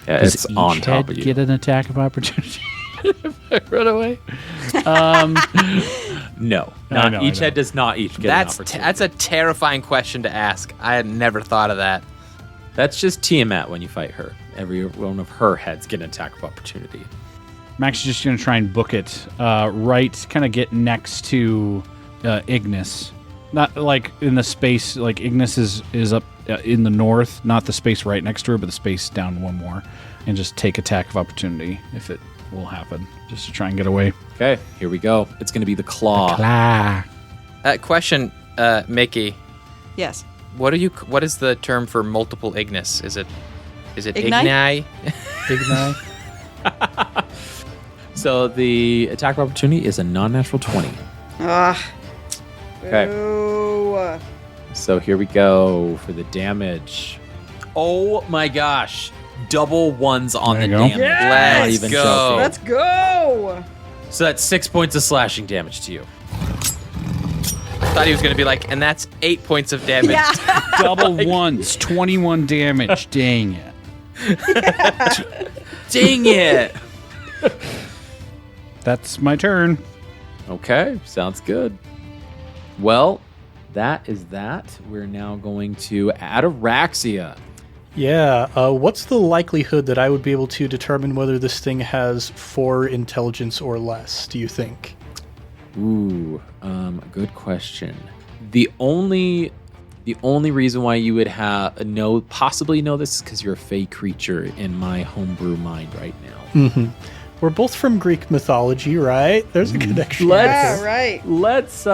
it's Does each on top head of you. get an attack of opportunity if I run away? No. I know, each I know. head does not each get an opportunity. That's a terrifying question to ask. I had never thought of that. That's just Tiamat when you fight her. Every one of her heads get an attack of opportunity. Max is just going to try and book it right, kind of get next to Ignis. Not like in the space, like Ignis is up in the north, not the space right next to her, but the space down one more. And just take attack of opportunity if it will happen, just to try and get away. Okay, here we go. It's going to be the claw. Question, Mickey. Yes. What is the term for multiple Ignis? Is it Igni? Igni? Igni. So the attack of opportunity is a non-natural 20. Ah. Okay. Ooh. So here we go for the damage. Oh my gosh. Double ones on There the you go. damage. Yes! Not even Go. joking. Let's go. So that's 6 points of slashing damage to you. Thought he was going to be like, and that's 8 points of damage. Yeah. Double ones, 21 damage. Dang it. Dang it. That's my turn. Okay, sounds good. Well, that is that. We're now going to Ataraxia. Yeah. What's the likelihood that I would be able to determine whether this thing has 4 intelligence or less, do you think? Ooh, good question. The only reason why you would possibly know this is because you're a fey creature in my homebrew mind right now. Mm-hmm. We're both from Greek mythology, right? There's a connection. Yeah, right. Let's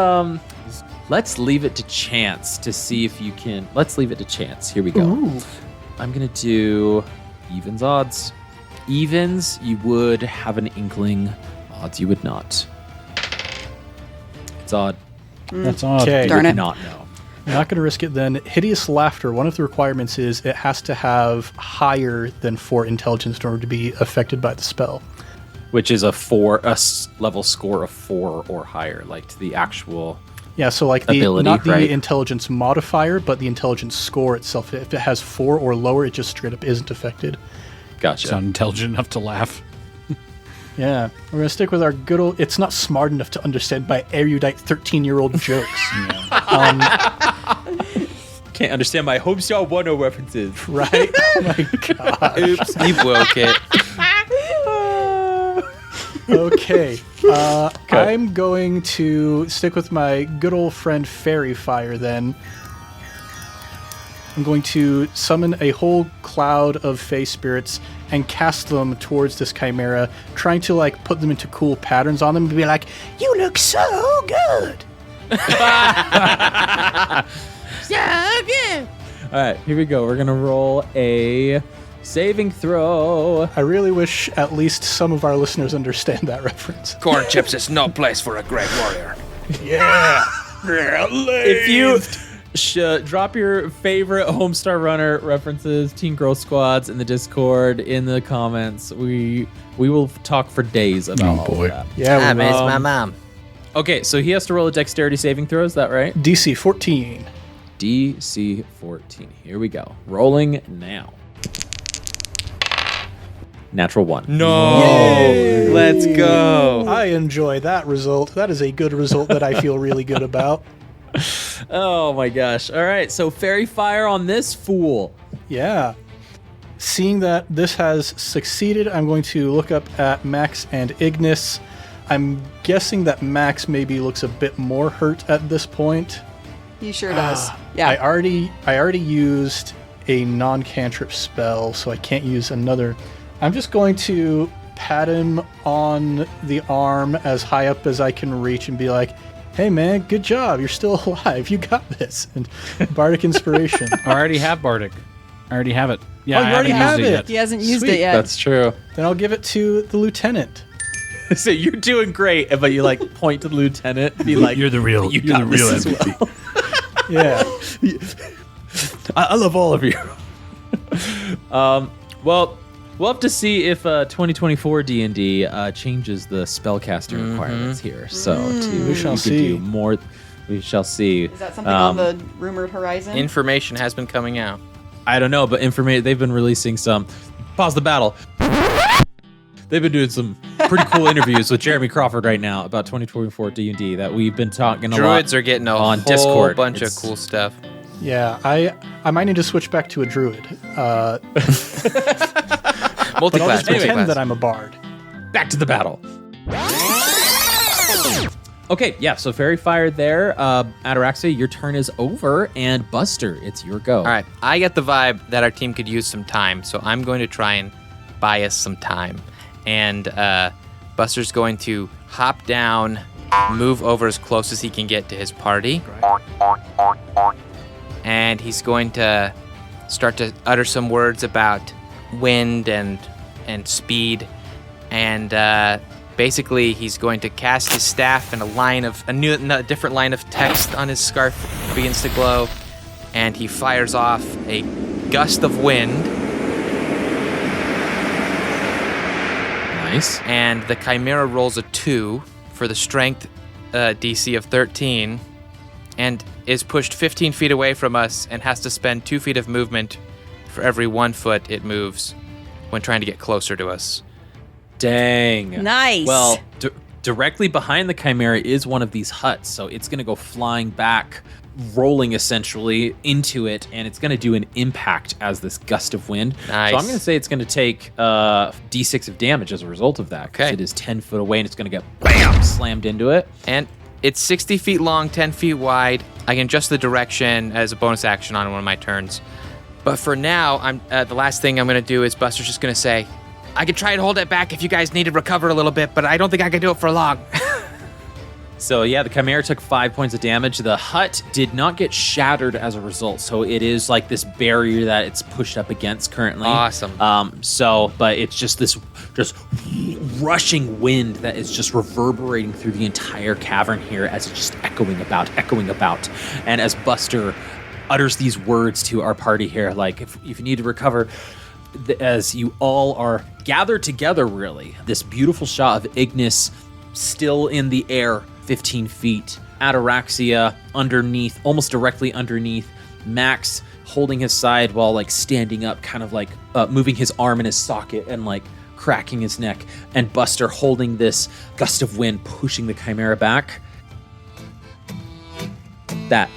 leave it to chance to see if you can. Let's leave it to chance. Here we go. Ooh. I'm gonna do evens odds. Evens, you would have an inkling. Odds, you would not. It's odd. That's odd. Okay. Darn You it. would not know. I'm not going to risk it then. Hideous Laughter, one of the requirements is it has to have higher than 4 intelligence in order to be affected by the spell. Which is a level score of 4 or higher, like to the actual. Yeah, so like Ability, not the right? intelligence modifier, but the intelligence score itself. If it has 4 or lower, it just straight up isn't affected. Gotcha. It's not intelligent enough to laugh. Yeah, we're going to stick with our good old... It's not smart enough to understand my erudite 13-year-old jokes. Can't understand my Homestar Runner references. Right? Oh my god. Oops, he broke it. Okay. I'm going to stick with my good old friend Fairy Fire then. I'm going to summon a whole cloud of Fey spirits and cast them towards this Chimera, trying to like put them into cool patterns on them and be like, "You look so good." All right, here we go. We're going to roll a saving throw. I really wish at least some of our listeners understand that reference. Corn chips is no place for a great warrior. Yeah. If you drop your favorite Homestar Runner references, Teen Girl Squads in the Discord, in the comments, we will talk for days about all boy. of that. Yeah. I we're- miss my mom. Okay, so he has to roll a dexterity saving throw, is that right? DC 14. DC 14. Here we go. Rolling now. Natural 1. No. Let's go. I enjoy that result. That is a good result that I feel really good about. Oh my gosh. All right, so fairy fire on this fool. Yeah. Seeing that this has succeeded, I'm going to look up at Max and Ignis. I'm guessing that Max maybe looks a bit more hurt at this point. He sure does. Yeah. I already used a non-cantrip spell, so I can't use another. I'm just going to pat him on the arm as high up as I can reach and be like, "Hey man, good job. You're still alive. You got this." And Bardic Inspiration. I already have Bardic. I already have it. Yeah, Oh, you I already haven't have used it. yet. He hasn't used Sweet. it yet. That's true. Then I'll give it to the lieutenant. So you're doing great, but you like point to the lieutenant, be like, You're the real. You You're got the real this as MVP. well. Yeah. I love all of you. Well, we'll have to see if 2024 D&D changes the spellcasting requirements here. So We shall you could see. do more. We shall see. Is that something on the rumored horizon? Information has been coming out. I don't know, but they've been releasing some. Pause the battle. They've been doing some pretty cool interviews with Jeremy Crawford right now about 2024 D&D that we've been talking a lot. Druids are getting a on whole Discord. bunch It's- of cool stuff. Yeah, I might need to switch back to a druid. But I'll Multi-class. just pretend multi-class. that I'm a bard. Back to the battle. Okay, yeah, so Fairy Fire there. Ataraxia, your turn is over, and Buster, it's your go. All right, I get the vibe that our team could use some time, so I'm going to try and buy us some time. And Buster's going to hop down, move over as close as he can get to his party. And he's going to start to utter some words about wind and speed. And basically, he's going to cast his staff, and a different line of text on his scarf begins to glow. And he fires off a gust of wind. Nice. And the Chimera rolls a 2 for the strength DC of 13 and is pushed 15 feet away from us and has to spend 2 feet of movement for every 1 foot it moves when trying to get closer to us. Dang. Nice. Well, directly behind the Chimera is one of these huts, so it's going to go flying back, rolling essentially into it, and it's going to do an impact as this gust of wind. Nice. So I'm going to say it's going to take D6 of damage as a result of that. 'Cause Okay. it is 10 foot away, and it's going to get bam slammed into it. And it's 60 feet long, 10 feet wide. I can adjust the direction as a bonus action on one of my turns. But for now, the last thing I'm going to do is Buster's just going to say, I can try and hold it back if you guys need to recover a little bit, but I don't think I can do it for long. So yeah, the Chimera took 5 points of damage. The hut did not get shattered as a result, so it is like this barrier that it's pushed up against currently. Awesome. But it's just this rushing wind that is just reverberating through the entire cavern here as it's just echoing about. And as Buster utters these words to our party here, like if you need to recover, as you all are gathered together, really, this beautiful shot of Ignis still in the air, 15 feet. Ataraxia underneath, almost directly underneath. Max holding his side while like standing up, kind of like moving his arm in his socket and like cracking his neck. And Buster holding this gust of wind, pushing the Chimera back. That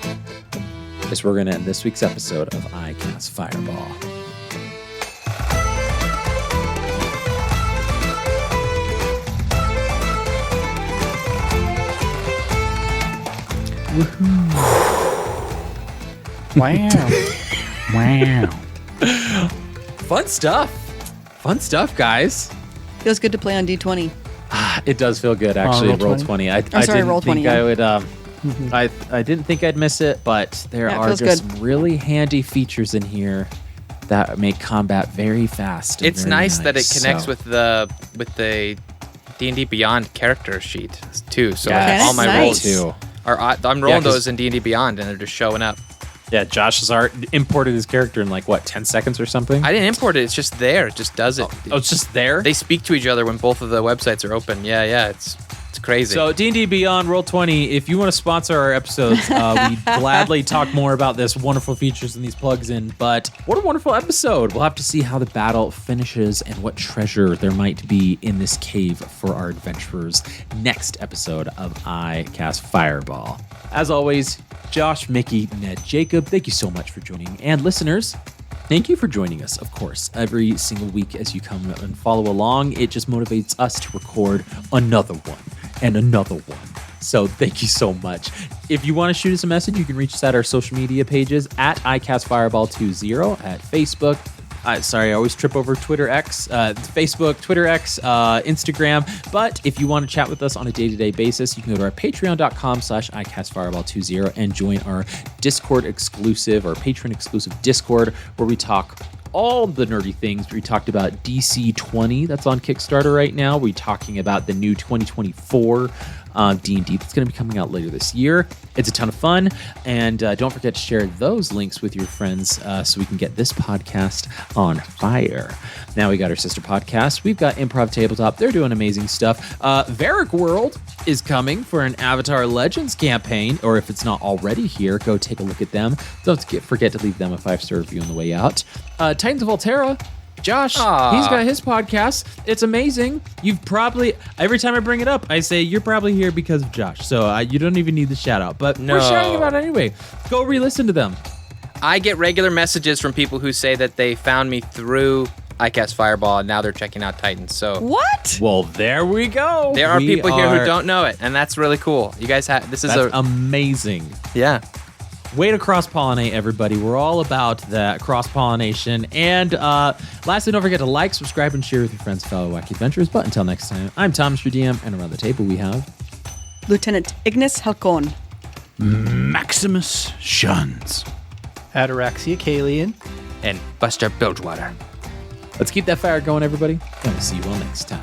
is where we're going to end this week's episode of I Cast Fireball. Wow. Fun stuff, guys. Feels good to play on D20. It does feel good, actually. Roll Roll 20. 20. I sorry, didn't Roll 20, think I yeah. would. I didn't think I'd miss it, but there Yeah, it are feels just good. really handy features in here that make combat very fast. And It's very nice that it connects so. with the D&D Beyond character sheet too. So Yes. like, all my Nice. rolls too. are I'm Yeah, rolling 'cause- those in D&D Beyond, and they're just showing up. Yeah, Josh has imported his character in like what 10 seconds or something. I didn't import it; it's just there. It just does it. Oh, it's just there. They speak to each other when both of the websites are open. Yeah, it's crazy. So D&D Beyond Roll 20, if you want to sponsor our episodes, we gladly talk more about this wonderful features and these plugs in. But what a wonderful episode. We'll have to see how the battle finishes and what treasure there might be in this cave for our adventurers next episode of I Cast Fireball. As always, Josh, Mickey, Ned, Jacob, thank you so much for joining. And listeners, thank you for joining us, of course, every single week as you come and follow along. It just motivates us to record another one and another one. So thank you so much. If you want to shoot us a message, you can reach us at our social media pages at iCastFireball20 at Facebook. I always trip over Twitter X, Facebook, Twitter X, Instagram. But if you want to chat with us on a day-to-day basis, you can go to our patreon.com/iCastFireball20 and join our Discord exclusive or patron exclusive Discord where we talk all the nerdy things. We talked about DC 20 that's on Kickstarter right now. We're talking about the new 2024 D&D that's going to be coming out later this year. It's a ton of fun. And don't forget to share those links with your friends so we can get this podcast on fire. Now we got our sister podcast. We've got Improv Tabletop. They're doing amazing stuff. Varick World is coming for an Avatar Legends campaign, or if it's not already here, go take a look at them. Don't forget to leave them a 5-star review on the way out. Titans of Altera Josh, Aw. he's got his podcast. It's amazing. You've probably, every time I bring it up, I say, you're probably here because of Josh. So you don't even need the shout out. But we're No. shouting about it anyway. Go re-listen to them. I get regular messages from people who say that they found me through I Cast Fireball and now they're checking out Titans. So What? Well, there we go. there are We people here are- who don't know it, and that's really cool. You guys have this is That's a amazing. yeah. Way to cross-pollinate, everybody. We're all about that cross-pollination. And lastly, don't forget to like, subscribe, and share with your friends and fellow wacky adventurers. But until next time, I'm Thomas, your DM, and around the table we have... Lieutenant Ignis Halcon. Maximus Shuns. Ataraxia Kalian. And Buster Bilgewater. Let's keep that fire going, everybody. And we'll see you all next time.